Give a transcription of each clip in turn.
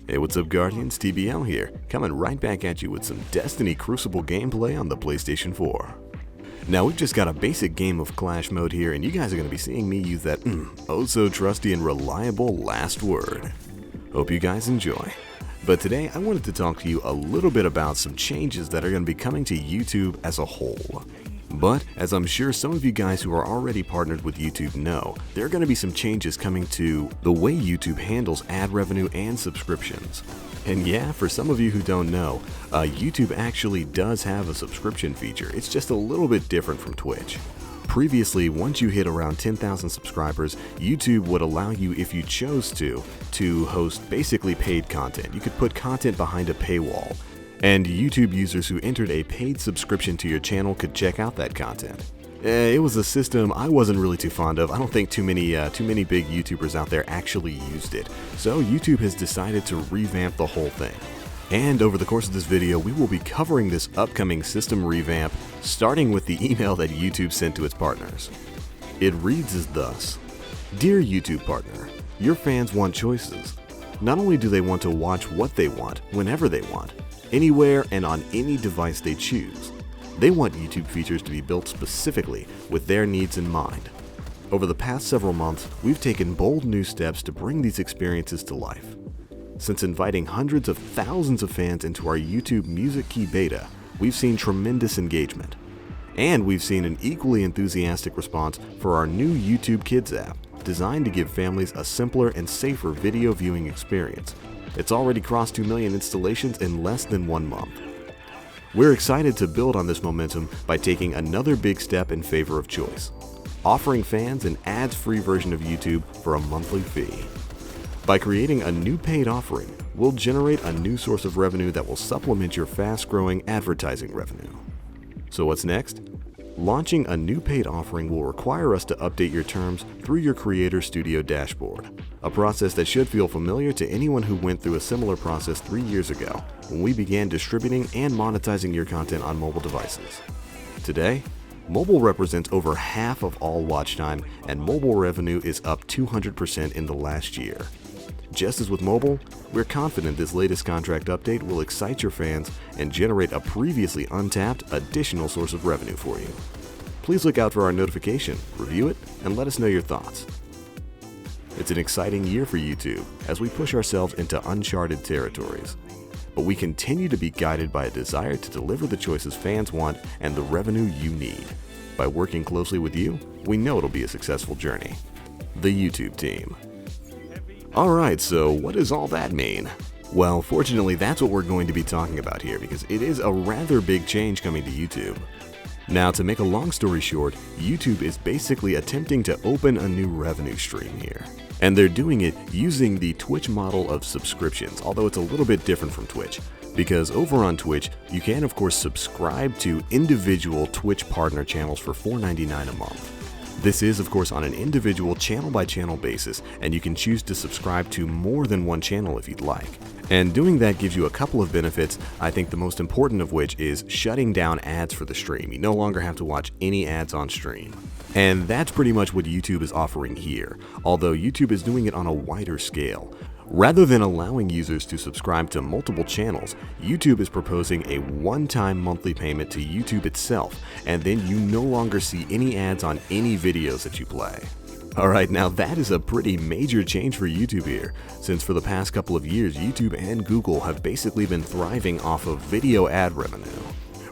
Hey, what's up Guardians, TBL here, coming right back at you with some Destiny Crucible gameplay on the PlayStation 4. Now we've just got a basic game of Clash mode here, and you guys are going to be seeing me use that oh so trusty and reliable last word. Hope you guys enjoy. But today I wanted to talk to you a little bit about some changes that are going to be coming to YouTube as a whole. But, as I'm sure some of you guys who are already partnered with YouTube know, there are going to be some changes coming to the way YouTube handles ad revenue and subscriptions. And yeah, for some of you who don't know, YouTube actually does have a subscription feature. It's just a little bit different from Twitch. Previously, once you hit around 10,000 subscribers, YouTube would allow you, if you chose to host basically paid content. You could put content behind a paywall. And YouTube users who entered a paid subscription to your channel could check out that content. It was a system I wasn't really too fond of. I don't think too many big YouTubers out there actually used it. So YouTube has decided to revamp the whole thing. And over the course of this video, we will be covering this upcoming system revamp, starting with the email that YouTube sent to its partners. It reads as thus: Dear YouTube partner, your fans want choices. Not only do they want to watch what they want, whenever they want, anywhere and on any device they choose. They want YouTube features to be built specifically with their needs in mind. Over the past several months, we've taken bold new steps to bring these experiences to life. Since inviting hundreds of thousands of fans into our YouTube Music Key Beta, we've seen tremendous engagement. And we've seen an equally enthusiastic response for our new YouTube Kids app, designed to give families a simpler and safer video viewing experience. It's already crossed 2 million installations in less than 1 month. We're excited to build on this momentum by taking another big step in favor of choice, offering fans an ads-free version of YouTube for a monthly fee. By creating a new paid offering, we'll generate a new source of revenue that will supplement your fast-growing advertising revenue. So what's next? Launching a new paid offering will require us to update your terms through your Creator Studio dashboard, a process that should feel familiar to anyone who went through a similar process 3 years ago when we began distributing and monetizing your content on mobile devices. Today, mobile represents over half of all watch time, and mobile revenue is up 200% in the last year. Just as with mobile, we're confident this latest contract update will excite your fans and generate a previously untapped additional source of revenue for you. Please look out for our notification, review it, and let us know your thoughts. It's an exciting year for YouTube as we push ourselves into uncharted territories. But we continue to be guided by a desire to deliver the choices fans want and the revenue you need. By working closely with you, we know it'll be a successful journey. The YouTube team. Alright, so what does all that mean? Well, fortunately that's what we're going to be talking about here, because it is a rather big change coming to YouTube. Now, to make a long story short, YouTube is basically attempting to open a new revenue stream here. And they're doing it using the Twitch model of subscriptions, although it's a little bit different from Twitch. Because over on Twitch, you can of course subscribe to individual Twitch partner channels for $4.99 a month. This is, of course, on an individual channel-by-channel basis, and you can choose to subscribe to more than one channel if you'd like. And doing that gives you a couple of benefits, I think the most important of which is shutting down ads for the stream. You no longer have to watch any ads on stream. And that's pretty much what YouTube is offering here, although YouTube is doing it on a wider scale. Rather than allowing users to subscribe to multiple channels, YouTube is proposing a one-time monthly payment to YouTube itself, and then you no longer see any ads on any videos that you play. Alright, now that is a pretty major change for YouTube here, since for the past couple of years, YouTube and Google have basically been thriving off of video ad revenue.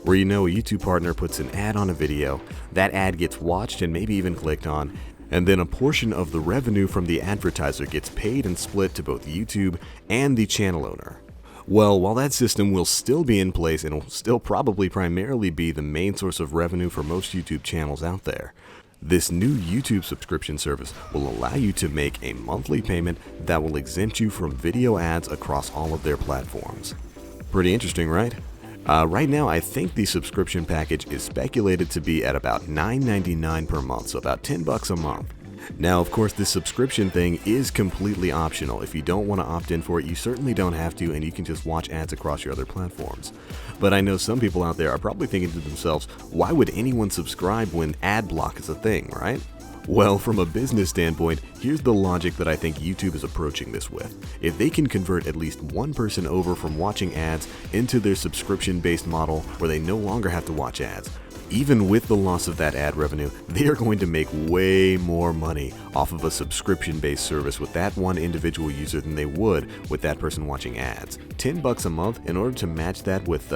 Where a YouTube partner puts an ad on a video, that ad gets watched and maybe even clicked on, and then a portion of the revenue from the advertiser gets paid and split to both YouTube and the channel owner. Well, while that system will still be in place and will still probably primarily be the main source of revenue for most YouTube channels out there, this new YouTube subscription service will allow you to make a monthly payment that will exempt you from video ads across all of their platforms. Pretty interesting, right? Right now, I think the subscription package is speculated to be at about $9.99 per month, so about $10 a month. Now, of course, this subscription thing is completely optional. If you don't want to opt in for it, you certainly don't have to, and you can just watch ads across your other platforms. But I know some people out there are probably thinking to themselves, why would anyone subscribe when ad block is a thing, right? Well, from a business standpoint, here's the logic that I think YouTube is approaching this with. If they can convert at least one person over from watching ads into their subscription-based model where they no longer have to watch ads, even with the loss of that ad revenue, they are going to make way more money off of a subscription-based service with that one individual user than they would with that person watching ads. $10 a month, in order to match that with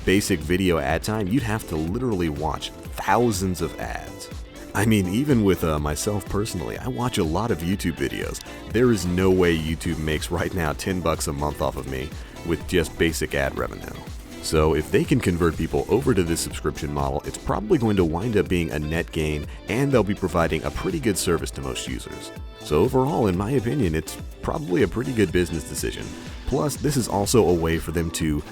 basic video ad time, you'd have to literally watch thousands of ads. I mean, even with myself personally, I watch a lot of YouTube videos. There is no way YouTube makes right now $10 a month off of me with just basic ad revenue. So if they can convert people over to this subscription model, it's probably going to wind up being a net gain, and they'll be providing a pretty good service to most users. So overall, in my opinion, it's probably a pretty good business decision. Plus, this is also a way for them to,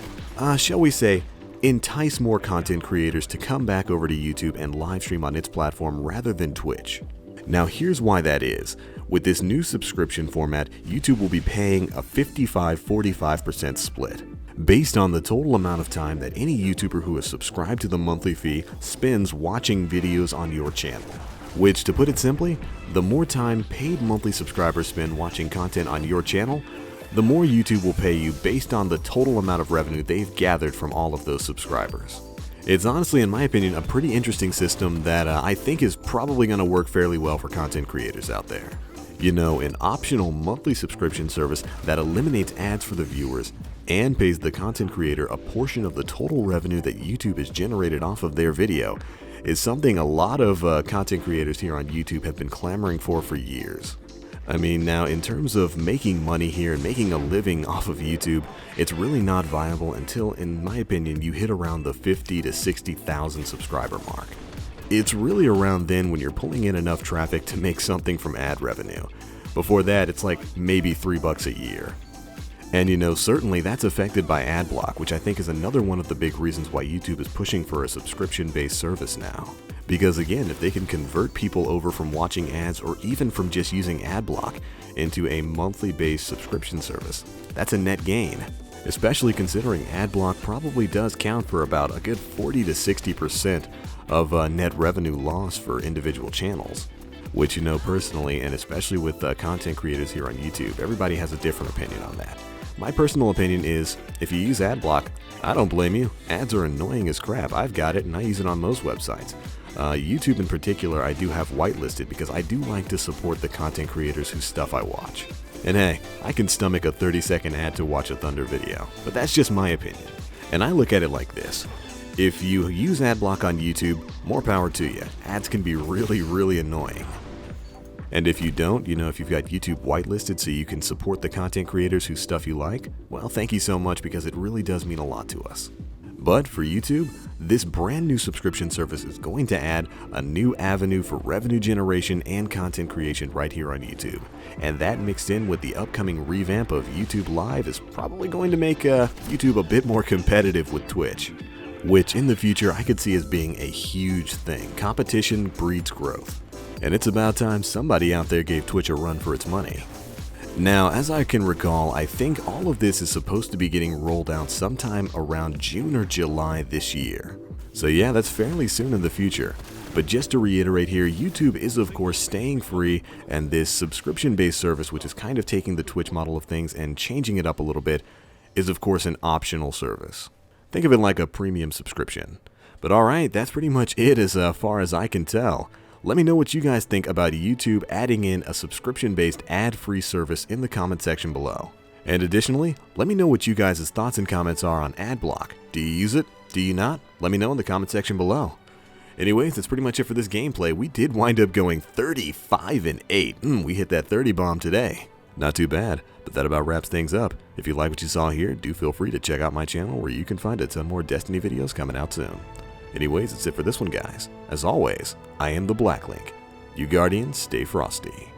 shall we say, entice more content creators to come back over to YouTube and live stream on its platform rather than Twitch. Now here's why that is. With this new subscription format, YouTube will be paying a 55-45% split, based on the total amount of time that any YouTuber who is subscribed to the monthly fee spends watching videos on your channel. Which, to put it simply, the more time paid monthly subscribers spend watching content on your channel, the more YouTube will pay you based on the total amount of revenue they've gathered from all of those subscribers. It's honestly, in my opinion, a pretty interesting system that I think is probably going to work fairly well for content creators out there. You know, an optional monthly subscription service that eliminates ads for the viewers and pays the content creator a portion of the total revenue that YouTube has generated off of their video is something a lot of content creators here on YouTube have been clamoring for years. I mean, now in terms of making money here and making a living off of YouTube, it's really not viable until, in my opinion, you hit around the 50 to 60,000 subscriber mark. It's really around then when you're pulling in enough traffic to make something from ad revenue. Before that, it's like maybe $3 a year. And you know, certainly that's affected by adblock, which I think is another one of the big reasons why YouTube is pushing for a subscription-based service now. Because again, if they can convert people over from watching ads or even from just using adblock into a monthly based subscription service, that's a net gain. Especially considering adblock probably does count for about a good 40 to 60% of net revenue loss for individual channels. Which, you know, personally, and especially with content creators here on YouTube, everybody has a different opinion on that. My personal opinion is, if you use adblock, I don't blame you. Ads are annoying as crap. I've got it and I use it on most websites. YouTube in particular, I do have whitelisted because I do like to support the content creators whose stuff I watch. And hey, I can stomach a 30-second ad to watch a Thunder video, but that's just my opinion. And I look at it like this. If you use adblock on YouTube, more power to you. Ads can be really annoying. And if you don't, you know, if you've got YouTube whitelisted so you can support the content creators whose stuff you like, well, thank you so much because it really does mean a lot to us. But for YouTube, this brand new subscription service is going to add a new avenue for revenue generation and content creation right here on YouTube. And that mixed in with the upcoming revamp of YouTube Live is probably going to make YouTube a bit more competitive with Twitch. Which in the future I could see as being a huge thing. Competition breeds growth. And it's about time somebody out there gave Twitch a run for its money. Now, as I can recall, I think all of this is supposed to be getting rolled out sometime around June or July this year. So yeah, that's fairly soon in the future. But just to reiterate here, YouTube is of course staying free, and this subscription-based service, which is kind of taking the Twitch model of things and changing it up a little bit, is of course an optional service. Think of it like a premium subscription. But alright, that's pretty much it as far as I can tell. Let me know what you guys think about YouTube adding in a subscription-based ad-free service in the comment section below. And additionally, let me know what you guys' thoughts and comments are on adblock. Do you use it? Do you not? Let me know in the comment section below. Anyways, that's pretty much it for this gameplay. We did wind up going 35-8. We hit that 30 bomb today. Not too bad, but that about wraps things up. If you like what you saw here, do feel free to check out my channel where you can find a ton more Destiny videos coming out soon. Anyways, that's it for this one, guys. As always, I am the Black Link. You Guardians, stay frosty.